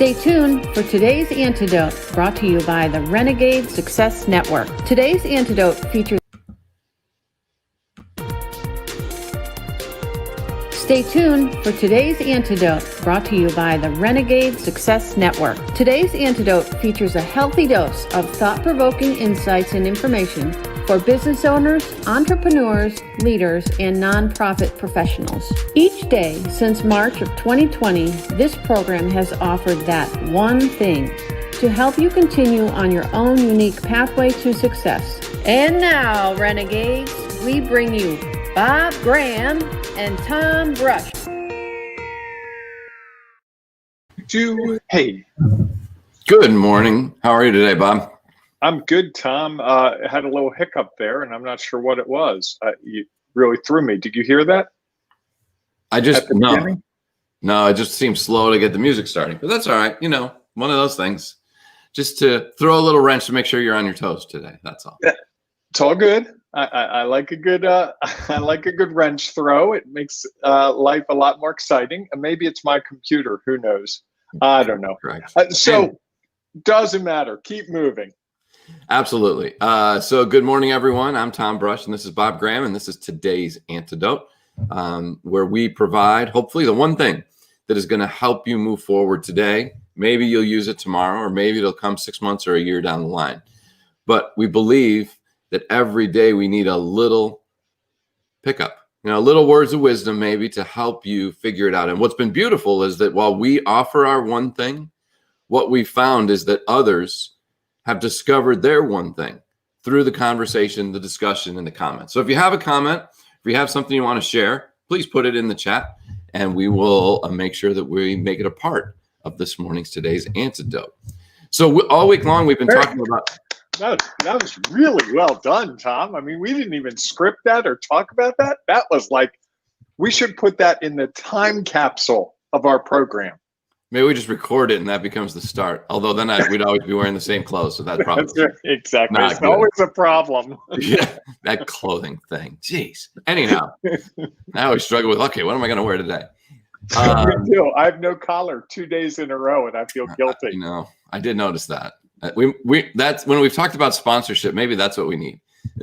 Stay tuned for today's Antidote, brought to you by the Renegade Success Network. Today's Antidote features Stay tuned for today's Antidote, brought to you by the Renegade Success Network. Today's Antidote features a healthy dose of thought-provoking insights and information for business owners, entrepreneurs, leaders, and nonprofit professionals. Each day since March of 2020, this program has offered that one thing to help you continue on your own unique pathway to success. And now, Renegades, we bring you Bob Graham and Tom Brush. Hey. Good morning. How are you today, Bob? I'm good, Tom. Had a little hiccup there, and I'm not sure what it was. You really threw me. Did you hear that? No, it just seems slow to get the music starting, but that's all right. You know, one of those things. Just to throw a little wrench to make sure you're on your toes today. That's all. Yeah, it's all good. I like a good I like a good wrench throw. It makes life a lot more exciting. And maybe it's my computer. Who knows? I don't know. Doesn't matter. Keep moving. Absolutely. So good morning, everyone. I'm Tom Brush, and this is Bob Graham, and this is today's Antidote, where we provide, hopefully, the one thing that is going to help you move forward today. Maybe you'll use it tomorrow, or maybe it'll come 6 months or a year down the line. But we believe that every day we need a little pickup, little words of wisdom maybe to help you figure it out. And what's been beautiful is that while we offer our one thing, what we found is that others have discovered their one thing through the conversation, the discussion, and the comments. So if you have a comment, if you have something you want to share, please put it in the chat, and we will make sure that we make it a part of today's Antidote. So all week long, we've been talking about... That was really well done, Tom. I mean, we didn't even script that or talk about that. That was like, we should put that in the time capsule of our program. Maybe we just record it and that becomes the start. Although then we'd always be wearing the same clothes, so that's probably exactly. It's always a problem. Yeah, that clothing thing. Jeez. Anyhow, I always struggle with, okay, what am I going to wear today? Me too. I have no collar 2 days in a row, and I feel guilty. I did notice that. That's when we've talked about sponsorship. Maybe that's what we need.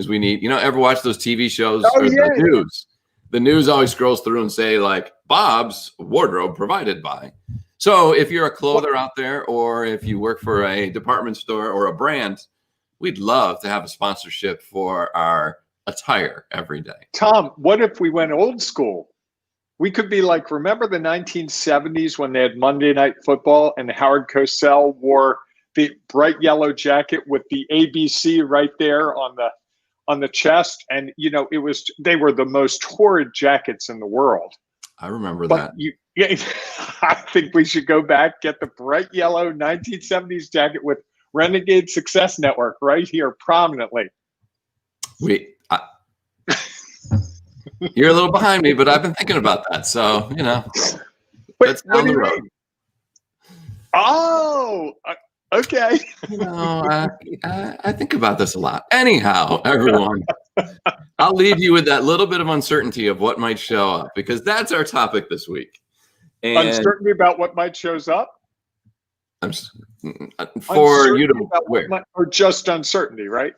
We need, ever watch those TV shows or the news? The news always scrolls through and say like Bob's wardrobe provided by. So if you're a clother out there, or if you work for a department store or a brand, we'd love to have a sponsorship for our attire every day. Tom, what if we went old school? We could be like, remember the 1970s when they had Monday Night Football and Howard Cosell wore the bright yellow jacket with the ABC right there on the chest, and they were the most horrid jackets in the world. I remember that. I think we should go back, get the bright yellow 1970s jacket with Renegade Success Network right here prominently. You're a little behind me, but I've been thinking about that. So, that's down the road. Oh, okay. I think about this a lot. Anyhow, everyone, I'll leave you with that little bit of uncertainty of what might show up, because that's our topic this week. And uncertainty about what might shows up? For you to wear. Or just uncertainty, right?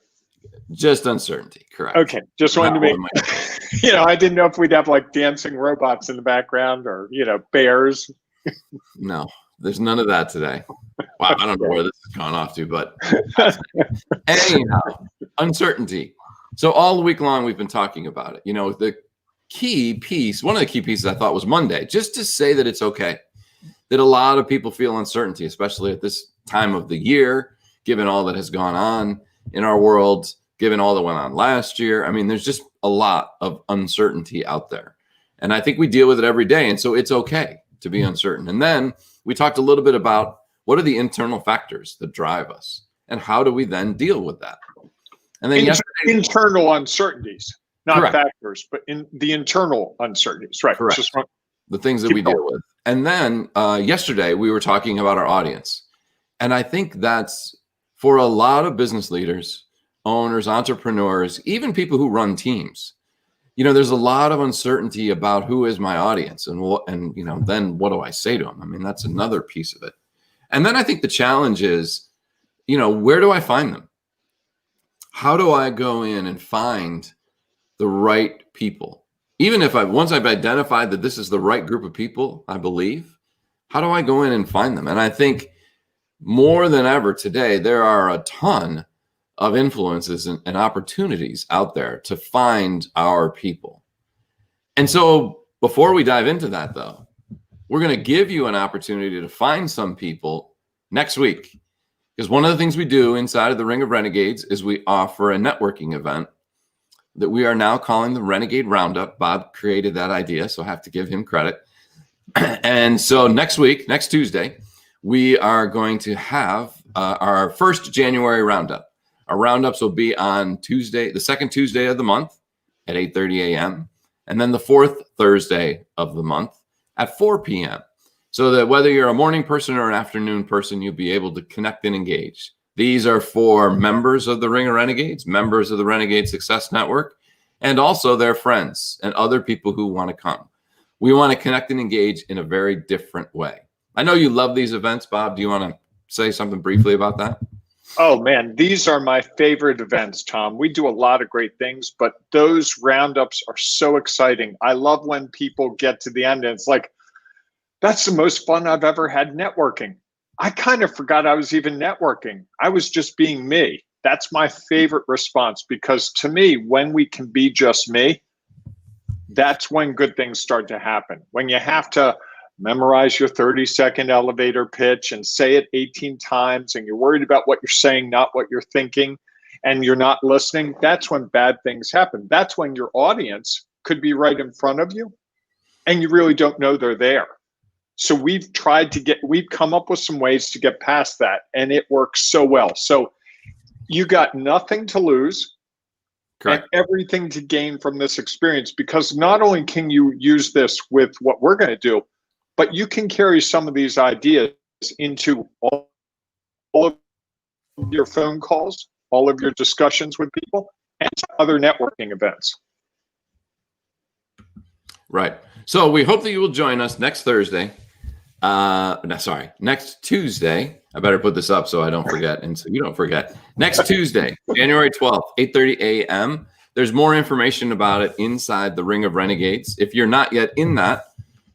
Just uncertainty, correct. Okay, just wanted to make, I didn't know if we'd have like dancing robots in the background or, bears. No, there's none of that today. Wow, I don't know where this has gone off to, but anyhow, uncertainty. So all week long, we've been talking about it. The key piece, one of the key pieces I thought was Monday, just to say that it's okay, that a lot of people feel uncertainty, especially at this time of the year, given all that has gone on in our world, given all that went on last year. I mean, there's just a lot of uncertainty out there. And I think we deal with it every day. And so it's okay to be uncertain. And then we talked a little bit about what are the internal factors that drive us and how do we then deal with that? And then internal uncertainties, not correct. Factors, but in the internal uncertainties, right? Correct. The things that we deal with. And then yesterday we were talking about our audience. And I think that's for a lot of business leaders, owners, entrepreneurs, even people who run teams. There's a lot of uncertainty about who is my audience and then what do I say to them? I mean, that's another piece of it. And then I think the challenge is, where do I find them? How do I go in and find the right people? Even if once I've identified that this is the right group of people, I believe, how do I go in and find them? And I think more than ever today, there are a ton of influences and opportunities out there to find our people. And so before we dive into that, though, we're going to give you an opportunity to find some people next week. Because one of the things we do inside of the Ring of Renegades is we offer a networking event that we are now calling the Renegade Roundup. Bob created that idea, so I have to give him credit. And so next week, next Tuesday, we are going to have our first January roundup. Our roundups will be on Tuesday, the second Tuesday of the month at 8:30 a.m. and then the fourth Thursday of the month at 4 p.m. So that whether you're a morning person or an afternoon person, you'll be able to connect and engage. These are for members of the Ring of Renegades, members of the Renegade Success Network, and also their friends and other people who want to come. We want to connect and engage in a very different way. I know you love these events, Bob. Do you want to say something briefly about that? Oh, man, these are my favorite events, Tom. We do a lot of great things, but those roundups are so exciting. I love when people get to the end and it's like, that's the most fun I've ever had networking. I kind of forgot I was even networking. I was just being me. That's my favorite response, because to me, when we can be just me, that's when good things start to happen. When you have to memorize your 30-second elevator pitch and say it 18 times and you're worried about what you're saying, not what you're thinking, and you're not listening, that's when bad things happen. That's when your audience could be right in front of you and you really don't know they're there. So we've come up with some ways to get past that, and it works so well. So you got nothing to lose. Correct. And everything to gain from this experience, because not only can you use this with what we're going to do, but you can carry some of these ideas into all of your phone calls, all of your discussions with people, and other networking events. Right. So we hope that you will join us next Thursday. Next Tuesday. I better put this up so I don't forget, and so you don't forget. Next Tuesday, January 12th, 8:30 a.m. There's more information about it inside the Ring of Renegades. If you're not yet in that,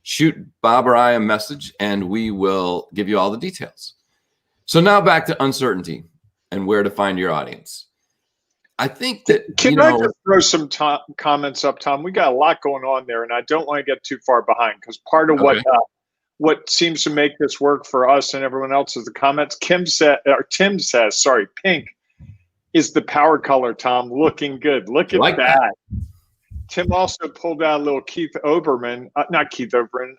shoot Bob or I a message, and we will give you all the details. So now back to uncertainty and where to find your audience. I think that Can I just throw some comments up, Tom? We got a lot going on there, and I don't want to get too far behind, because part of what seems to make this work for us and everyone else is the comments. Tim says, pink is the power color, Tom. Looking good. Look at that. Tim also pulled out a little Keith Oberman. Not Keith Oberman.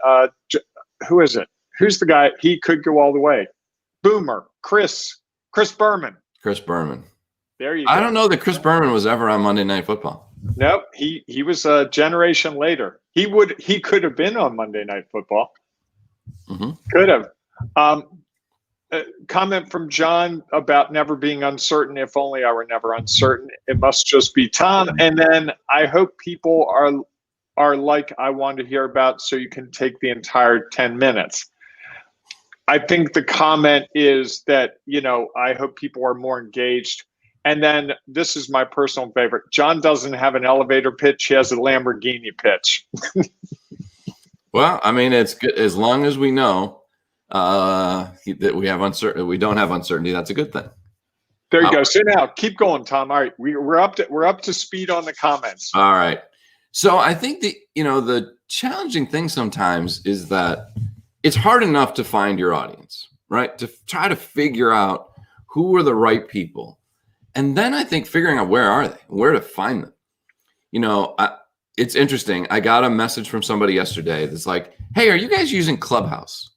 Who is it? Who's the guy? He could go all the way. Boomer. Chris Berman. Chris Berman. There you go. I don't know that Chris Berman was ever on Monday Night Football. Nope. He was a generation later. He could have been on Monday Night Football. Mm-hmm. Could have. A comment from John about never being uncertain. If only I were never uncertain. It must just be Tom. And then I hope people are like I want to hear about, so you can take the entire 10 minutes. I think the comment is that, I hope people are more engaged. And then this is my personal favorite. John doesn't have an elevator pitch. He has a Lamborghini pitch. Well, I mean, it's good as long as we know that we have uncertainty. We don't have uncertainty. That's a good thing. There you go. So now keep going, Tom. All right, we're up to speed on the comments. All right. So I think the challenging thing sometimes is that it's hard enough to find your audience, right? To try to figure out who are the right people, and then I think figuring out where are they, where to find them. It's interesting. I got a message from somebody yesterday that's like, hey, are you guys using Clubhouse?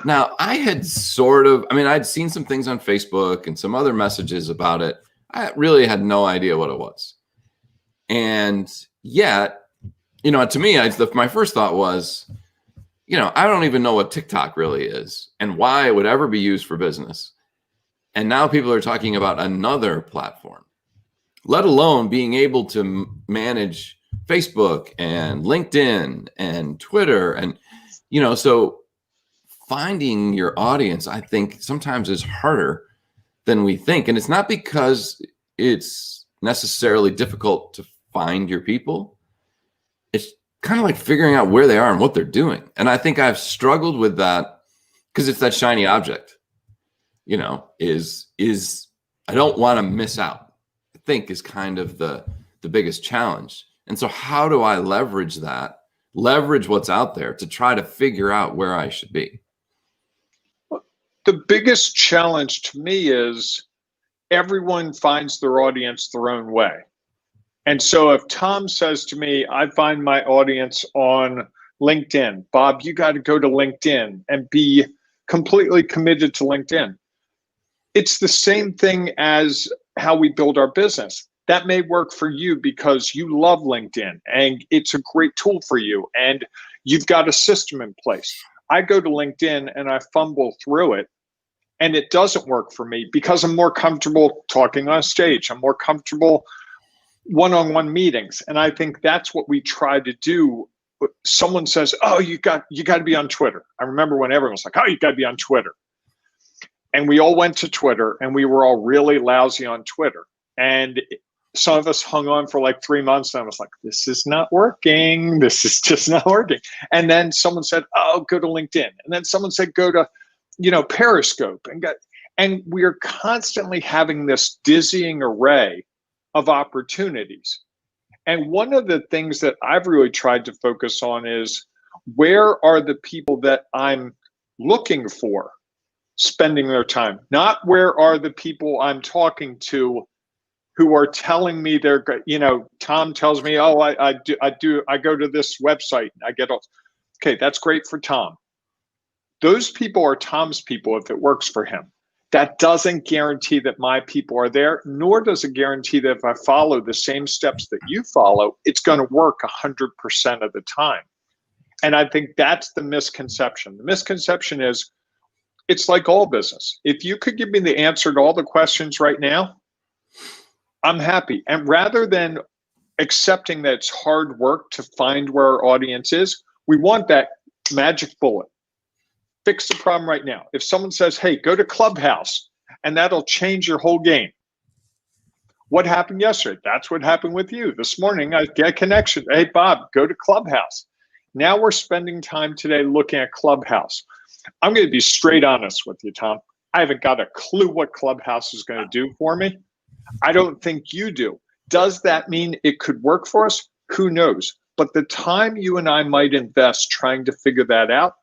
Now, I had I'd seen some things on Facebook and some other messages about it. I really had no idea what it was. And yet, to me, my first thought was, I don't even know what TikTok really is and why it would ever be used for business. And now people are talking about another platform, let alone being able to manage Facebook and LinkedIn and Twitter. And, so finding your audience, I think sometimes is harder than we think. And it's not because it's necessarily difficult to find your people. It's kind of like figuring out where they are and what they're doing. And I think I've struggled with that because it's that shiny object, is I don't want to miss out, I think is kind of the biggest challenge. And so how do I leverage what's out there to try to figure out where I should be? The biggest challenge to me is everyone finds their audience their own way. And so if Tom says to me, I find my audience on LinkedIn, Bob, you got to go to LinkedIn and be completely committed to LinkedIn. It's the same thing as how we build our business. That may work for you because you love LinkedIn and it's a great tool for you and you've got a system in place. I go to LinkedIn and I fumble through it and it doesn't work for me because I'm more comfortable talking on stage. I'm more comfortable one-on-one meetings. And I think that's what we try to do. Someone says, oh, you got to be on Twitter. I remember when everyone was like, oh, you got to be on Twitter. And we all went to Twitter and we were all really lousy on Twitter. And some of us hung on for like 3 months and I was like, this is not working. This is just not working. And then someone said, oh, go to LinkedIn. And then someone said, go to, Periscope. And we're constantly having this dizzying array of opportunities. And one of the things that I've really tried to focus on is where are the people that I'm looking for spending their time? Not where are the people I'm talking to who are telling me they're, Tom tells me, oh, I go to this website and I get all, okay, that's great for Tom. Those people are Tom's people if it works for him. That doesn't guarantee that my people are there, nor does it guarantee that if I follow the same steps that you follow, it's going to work 100% of the time. And I think that's the misconception. The misconception is it's like all business. If you could give me the answer to all the questions right now, I'm happy. And rather than accepting that it's hard work to find where our audience is, we want that magic bullet. Fix the problem right now. If someone says, hey, go to Clubhouse, and that'll change your whole game. What happened yesterday? That's what happened with you. This morning, I get a connection. Hey, Bob, go to Clubhouse. Now we're spending time today looking at Clubhouse. I'm going to be straight honest with you, Tom. I haven't got a clue what Clubhouse is going to do for me. I don't think you do. Does that mean it could work for us? Who knows? But the time you and I might invest trying to figure that out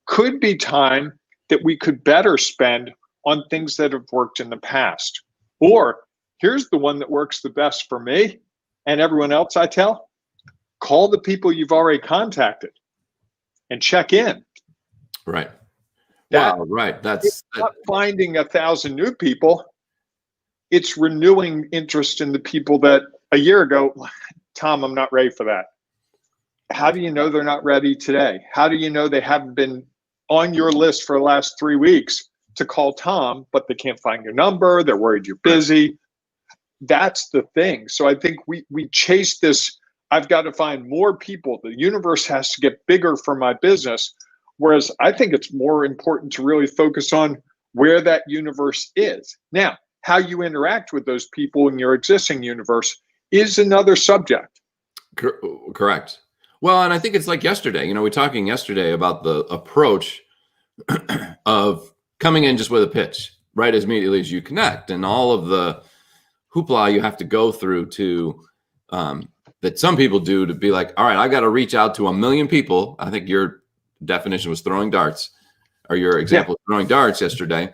could be time that we could better spend on things that have worked in the past. Or here's the one that works the best for me and everyone else I tell. Call the people you've already contacted and check in. Right. Wow, right. It's not finding 1,000 new people. It's renewing interest in the people that a year ago, Tom, I'm not ready for that. How do you know they're not ready today? How do you know they haven't been on your list for the last 3 weeks to call Tom, but they can't find your number? They're worried you're busy. That's the thing. So I think we chase this, I've got to find more people. The universe has to get bigger for my business. Whereas I think it's more important to really focus on where that universe is. Now, how you interact with those people in your existing universe is another subject. Correct. Well, and I think it's like yesterday, we were talking yesterday about the approach of coming in just with a pitch, right? As immediately as you connect and all of the hoopla you have to go through to, that some people do to be like, all right, I got to reach out to 1 million people. I think your definition was throwing darts, or your example, throwing darts yesterday.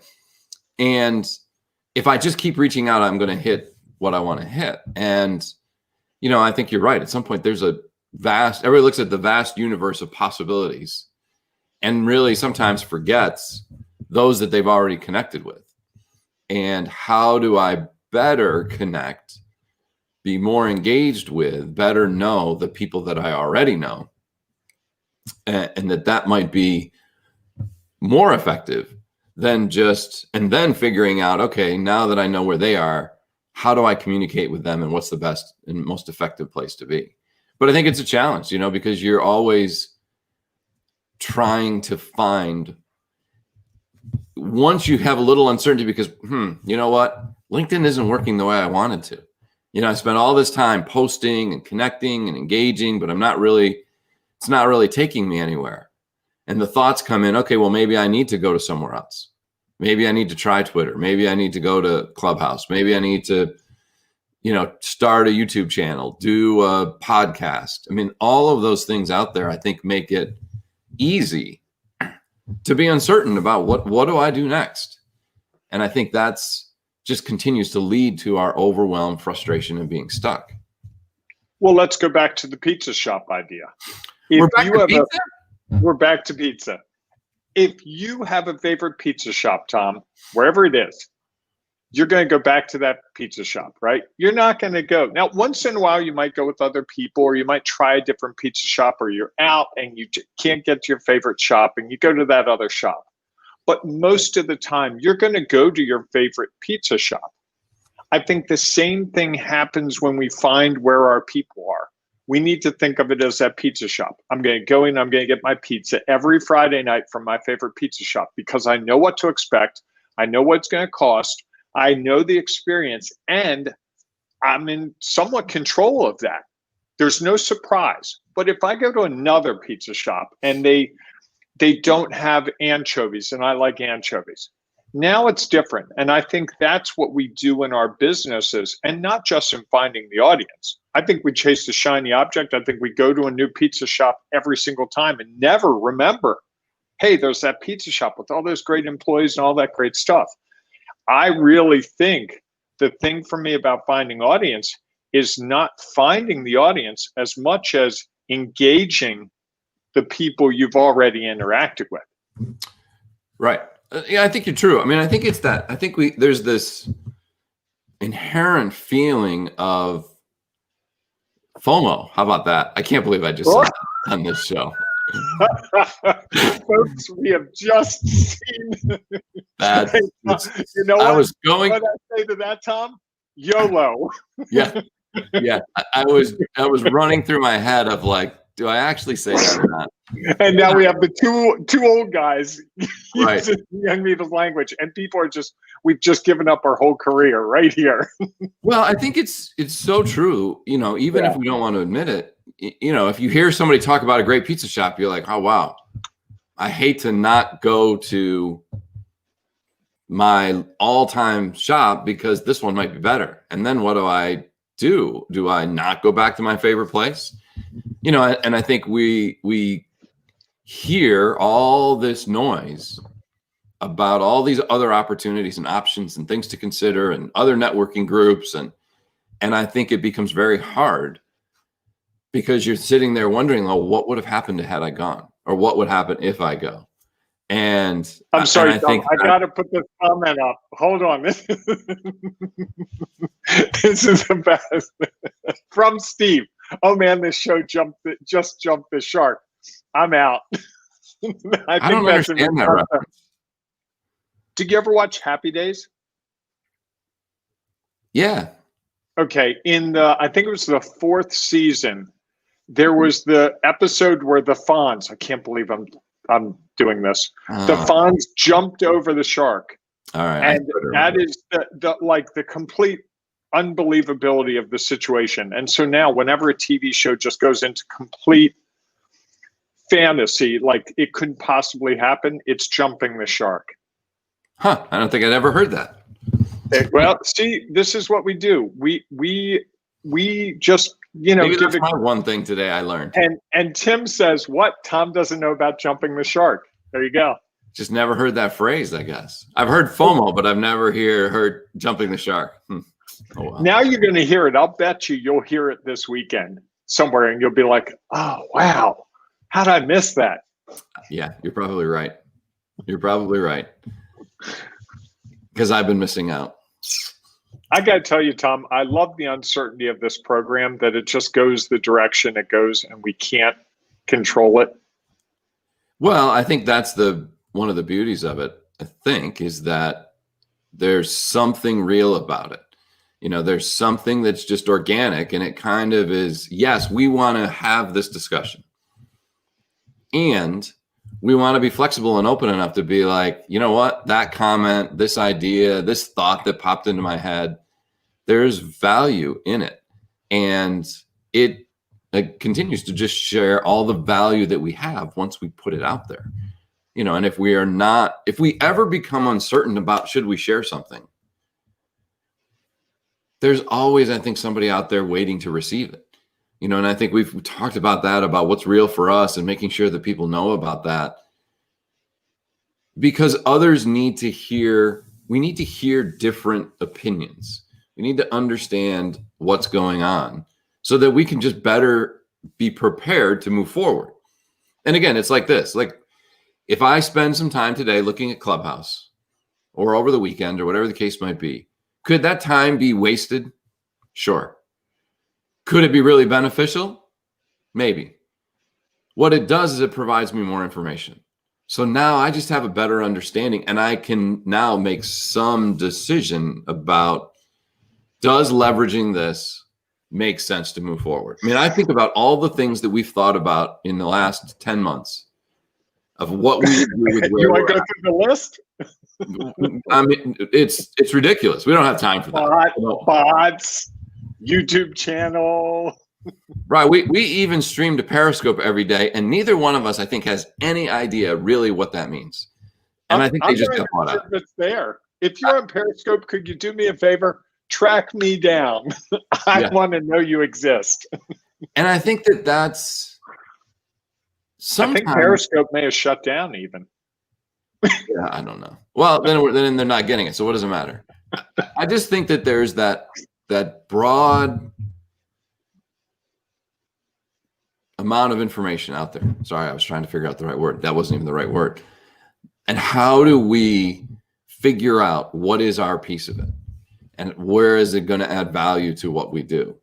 And if I just keep reaching out, I'm going to hit what I want to hit. And, I think you're right. At some point, there's everybody looks at the vast universe of possibilities and really sometimes forgets those that they've already connected with. And how do I better connect, be more engaged with, better know the people that I already know? And that might be more effective than and then figuring out, okay, now that I know where they are, how do I communicate with them and what's the best and most effective place to be? But I think it's a challenge, because you're always trying to find once you have a little uncertainty because, you know what? LinkedIn isn't working the way I wanted to. I spent all this time posting and connecting and engaging, but it's not really taking me anywhere. And the thoughts come in, okay, well, maybe I need to go to somewhere else. Maybe I need to try Twitter. Maybe I need to go to Clubhouse. Maybe I need to, start a YouTube channel, do a podcast. I mean, all of those things out there, I think, make it easy to be uncertain about what do I do next? And I think that's just continues to lead to our overwhelm, frustration, and being stuck. Well, let's go back to the pizza shop idea. We're back to pizza? If you have a favorite pizza shop, Tom, wherever it is, you're going to go back to that pizza shop, right? You're not going to go. Now, once in a while, you might go with other people, or you might try a different pizza shop, or you're out and you can't get to your favorite shop and you go to that other shop. But most of the time, you're going to go to your favorite pizza shop. I think the same thing happens when we find where our people are. We need to think of it as that pizza shop. I'm going to go in, I'm going to get my pizza every Friday night from my favorite pizza shop because I know what to expect. I know what it's going to cost. I know the experience, and I'm in somewhat control of that. There's no surprise. But if I go to another pizza shop and they don't have anchovies and I like anchovies, now it's different. And I think that's what we do in our businesses, and not just in finding the audience. I think we chase the shiny object. I think we go to a new pizza shop every single time and never remember, hey, there's that pizza shop with all those great employees and all that great stuff. I really think the thing for me about finding audience is not finding the audience as much as engaging the people you've already interacted with. Right. Yeah, I think you're true. I mean, I think it's that. I think there's this inherent feeling of FOMO. How about that? I can't believe I just said that on this show. Folks, we have just seen that. You know what? What I say to that, Tom? YOLO. Yeah. I was running through my head of like, do I actually say that or not? And now we have the two old guys right. using young people's language, and people are we've just given up our whole career right here. Well, I think it's so true. Even if we don't want to admit it, if you hear somebody talk about a great pizza shop, you're like, oh, wow, I hate to not go to my all-time shop because this one might be better. And then what do I do? Do I not go back to my favorite place? And I think we hear all this noise about all these other opportunities and options and things to consider and other networking groups. And I think it becomes very hard because you're sitting there wondering, oh, what would have happened had I gone, or what would happen if I go? And I'm sorry, I got to put this comment up. Hold on. This is the best. From Steve. Oh man, this show just jumped the shark. I'm out. I don't understand that reference. Did you ever watch Happy Days? Yeah. Okay. I think it was the 4th season, there was the episode where the Fonz, I can't believe I'm doing this. The Fonz jumped over the shark. All right. And that is the complete unbelievability of the situation. And so now whenever a TV show just goes into complete fantasy, like it couldn't possibly happen, it's jumping the shark. Huh. I don't think I'd ever heard that. Well, see, this is what we do. We just, maybe that's my one thing today I learned. And Tim says, what? Tom doesn't know about jumping the shark. There you go. Just never heard that phrase, I guess. I've heard FOMO, but I've never heard jumping the shark. Oh, wow. Now you're going to hear it. I'll bet you'll hear it this weekend somewhere, and you'll be like, oh, wow. How did I miss that? Yeah, you're probably right. Because I've been missing out. I got to tell you, Tom, I love the uncertainty of this program, that it just goes the direction it goes and we can't control it. Well, I think that's one of the beauties of it, I think, is that there's something real about it. There's something that's just organic, and it kind of is, yes, we want to have this discussion. And we want to be flexible and open enough to be like, you know what, that comment, this idea, this thought that popped into my head, there's value in it. And it continues to just share all the value that we have once we put it out there. And if we ever become uncertain about should we share something, there's always, I think, somebody out there waiting to receive it. And I think we've talked about that, about what's real for us and making sure that people know about that, because others need to hear, we need to hear different opinions. We need to understand what's going on so that we can just better be prepared to move forward. And again, it's like this, like if I spend some time today looking at Clubhouse or over the weekend or whatever the case might be, could that time be wasted? Sure. Could it be really beneficial? Maybe. What it does is it provides me more information. So now I just have a better understanding, and I can now make some decision about, does leveraging this make sense to move forward? I mean, I think about all the things that we've thought about in the last 10 months of what we do with where you want to go through the list? I mean, it's ridiculous. We don't have time for that. Bots, YouTube channel. Right. We even stream to Periscope every day, and neither one of us, I think, has any idea really what that means. And I think they just got bought out. It's there. If you're on Periscope, could you do me a favor? Track me down. I want to know you exist. And I think that's sometimes. I think Periscope may have shut down even. Yeah, I don't know. Well, then they're not getting it. So what does it matter? I just think that there's that broad amount of information out there. Sorry, I was trying to figure out the right word. That wasn't even the right word. And how do we figure out what is our piece of it? And where is it going to add value to what we do?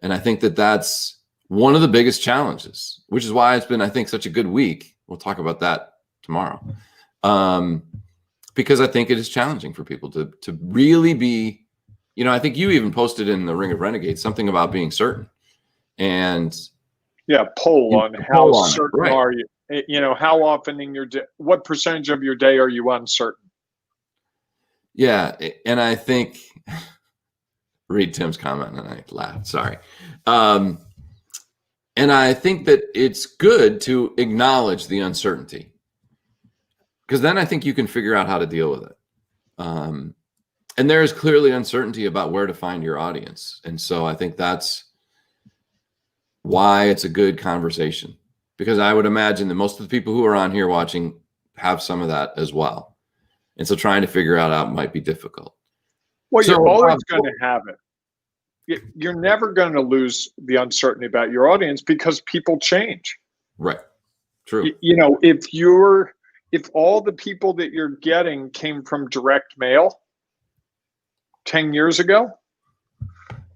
And I think that that's one of the biggest challenges, which is why it's been, I think, such a good week. We'll talk about that tomorrow. Because I think it is challenging for people to really be, I think you even posted in the Ring of Renegades something about being certain. And poll on how certain are you? How often in your day, what percentage of your day are you uncertain? Yeah. And I think, read Tim's comment and I laughed, sorry. And I think that it's good to acknowledge the uncertainty, because then I think you can figure out how to deal with it. And there is clearly uncertainty about where to find your audience. And so I think that's why it's a good conversation, because I would imagine that most of the people who are on here watching have some of that as well. And so trying to figure out might be difficult. Well, you're always going to have it. You're never going to lose the uncertainty about your audience because people change. Right. True. If all the people that you're getting came from direct mail 10 years ago,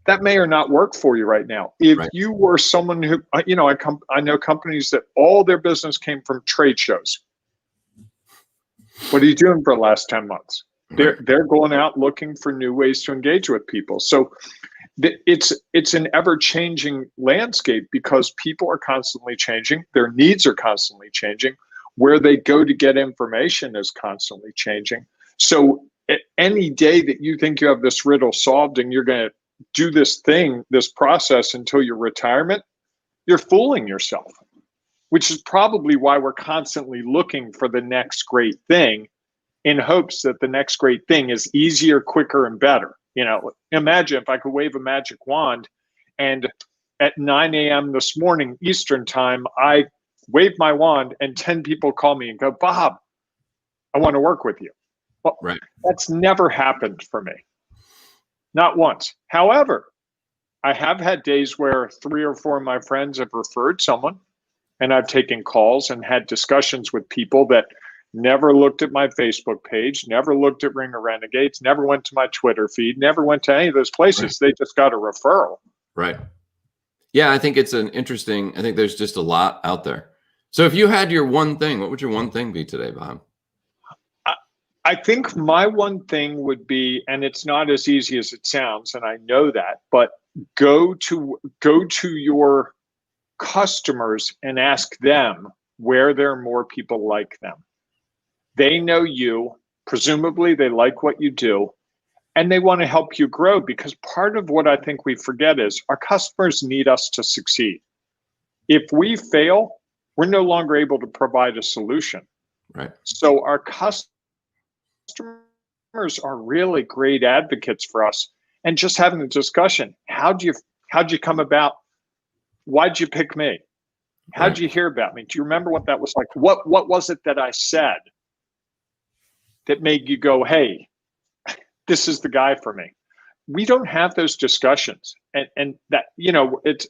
that may or not work for you right now. If you were someone who, I know companies that all their business came from trade shows. What are you doing for the last 10 months? They're going out looking for new ways to engage with people. So it's an ever-changing landscape because people are constantly changing. Their needs are constantly changing. Where they go to get information is constantly changing. So any day that you think you have this riddle solved and you're going to do this process until your retirement, you're fooling yourself, which is probably why we're constantly looking for the next great thing in hopes that the next great thing is easier, quicker, and better. Imagine if I could wave a magic wand and at 9 a.m. this morning, Eastern time, I wave my wand and 10 people call me and go, Bob, I want to work with you. Well, That's never happened for me. Not once. However, I have had days where 3 or 4 of my friends have referred someone, and I've taken calls and had discussions with people that never looked at my Facebook page, never looked at Ring of Renegades, never went to my Twitter feed, never went to any of those places. They just got a referral. Right. Yeah, I think it's I think there's just a lot out there. So if you had your one thing, what would your one thing be today, Bob? I think my one thing would be, and it's not as easy as it sounds, and I know that, but go to your customers and ask them where there are more people like them. They know you, presumably they like what you do, and they want to help you grow, because part of what I think we forget is our customers need us to succeed. If we fail, we're no longer able to provide a solution. Right. So our customers are really great advocates for us. And just having a discussion, how'd you come about? Why'd you pick me? How'd you hear about me? Do you remember what that was like? What was it that I said that made you go, hey, this is the guy for me? We don't have those discussions. And that,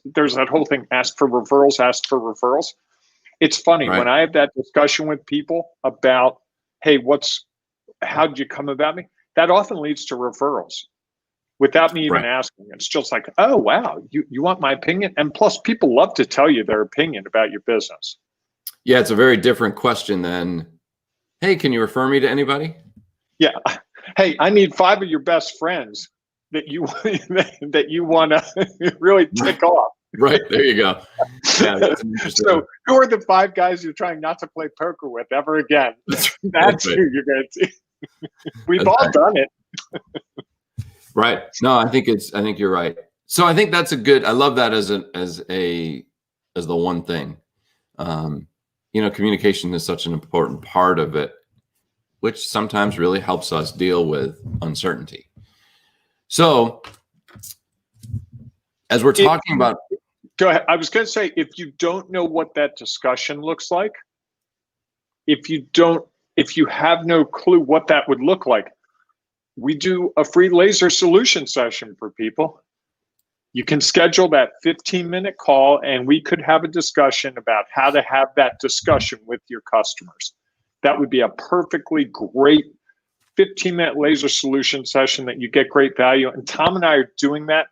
there's that whole thing, ask for referrals. It's funny, when I have that discussion with people about, hey, how'd you come about me? That often leads to referrals without me even asking. It's just like, oh, wow, you want my opinion? And plus, people love to tell you their opinion about your business. Yeah, it's a very different question than, hey, can you refer me to anybody? Yeah. Hey, I need 5 of your best friends that you want to really tick off. Right, there you go. Yeah, that's interesting. So who are the 5 guys you're trying not to play poker with ever again? That's who you're going to see. We've all done it. Right. No, I think you're right. So I think that's I love that as the one thing. Communication is such an important part of it, which sometimes really helps us deal with uncertainty. So as we're talking about, go ahead. I was going to say, if you don't know what that discussion looks like, if you have no clue what that would look like, we do a free laser solution session for people. You can schedule that 15-minute call, and we could have a discussion about how to have that discussion with your customers. That would be a perfectly great 15-minute laser solution session that you get great value. And Tom and I are doing that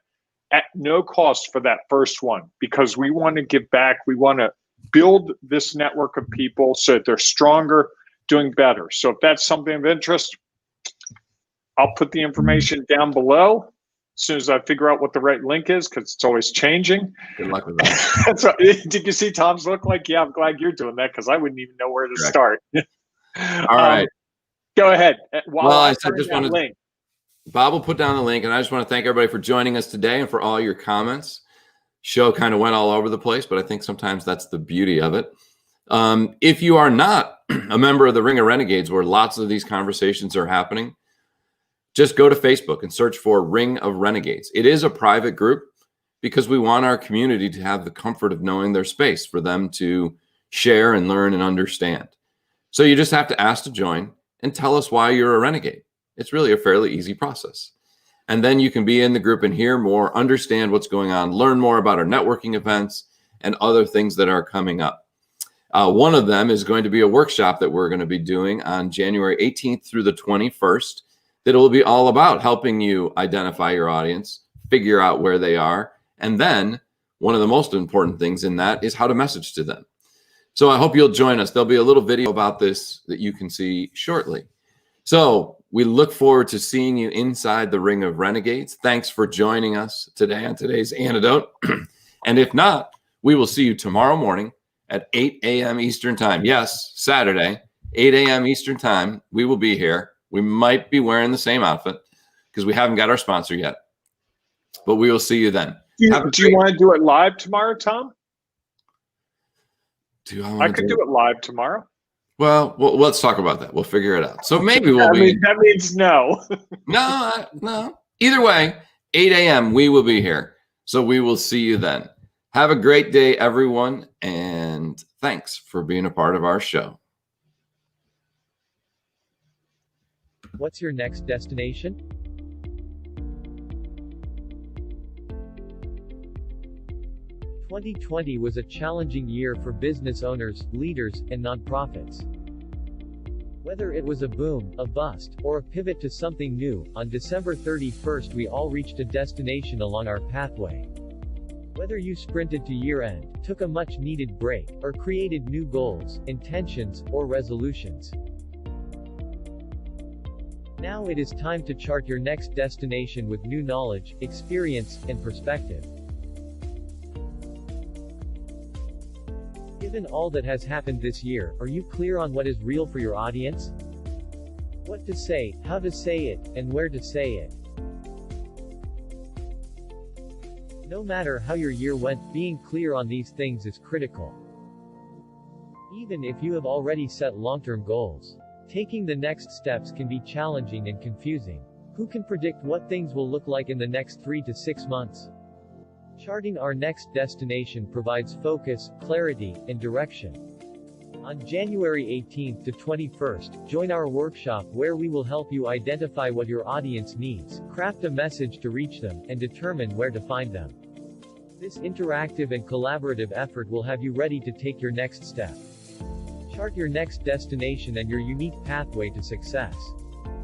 at no cost for that first one, because we want to give back. We want to build this network of people so that they're stronger, doing better. So if that's something of interest, I'll put the information down below as soon as I figure out what the right link is, because it's always changing. Good luck with that. So, did you see Tom's look? Like, yeah, I'm glad you're doing that, because I wouldn't even know where to start. All right. Go ahead. Bob will put down the link, and I just want to thank everybody for joining us today and for all your comments. Show kind of went all over the place, but I think sometimes that's the beauty of it. If you are not a member of the Ring of Renegades, where lots of these conversations are happening, just go to Facebook and search for Ring of Renegades. It is a private group because we want our community to have the comfort of knowing their space for them to share and learn and understand. So you just have to ask to join and tell us why you're a renegade. It's really a fairly easy process. And then you can be in the group and hear more, understand what's going on, learn more about our networking events and other things that are coming up. One of them is going to be a workshop that we're going to be doing on January 18th through the 21st. That will be all about helping you identify your audience, figure out where they are, and then one of the most important things in that is how to message to them. So I hope you'll join us. There'll be a little video about this that you can see shortly. So we look forward to seeing you inside the Ring of Renegades. Thanks for joining us today on today's Antidote. And if not, we will see you tomorrow morning at 8 a.m. Eastern Time. Yes, Saturday, 8 a.m. Eastern Time. We will be here. We might be wearing the same outfit because we haven't got our sponsor yet, but we will see you then. Do you want to do it live tomorrow, Tom? I could do it live tomorrow. Well, let's talk about that. We'll figure it out. So maybe we'll be. That means no. No. Either way, 8 a.m. we will be here. So we will see you then. Have a great day, everyone. And thanks for being a part of our show. What's your next destination? "2020 was a challenging year for business owners, leaders, and nonprofits. Whether it was a boom, a bust, or a pivot to something new, on December 31st we all reached a destination along our pathway. Whether you sprinted to year-end, took a much-needed break, or created new goals, intentions, or resolutions. Now it is time to chart your next destination with new knowledge, experience, and perspective. Given all that has happened this year, are you clear on what is real for your audience? What to say, how to say it, and where to say it. No matter how your year went, being clear on these things is critical. Even if you have already set long-term goals, taking the next steps can be challenging and confusing. Who can predict what things will look like in the next 3 to 6 months? Charting our next destination provides focus, clarity, and direction. On January 18th to 21st, join our workshop where we will help you identify what your audience needs, craft a message to reach them, and determine where to find them. This interactive and collaborative effort will have you ready to take your next step. Chart your next destination and your unique pathway to success.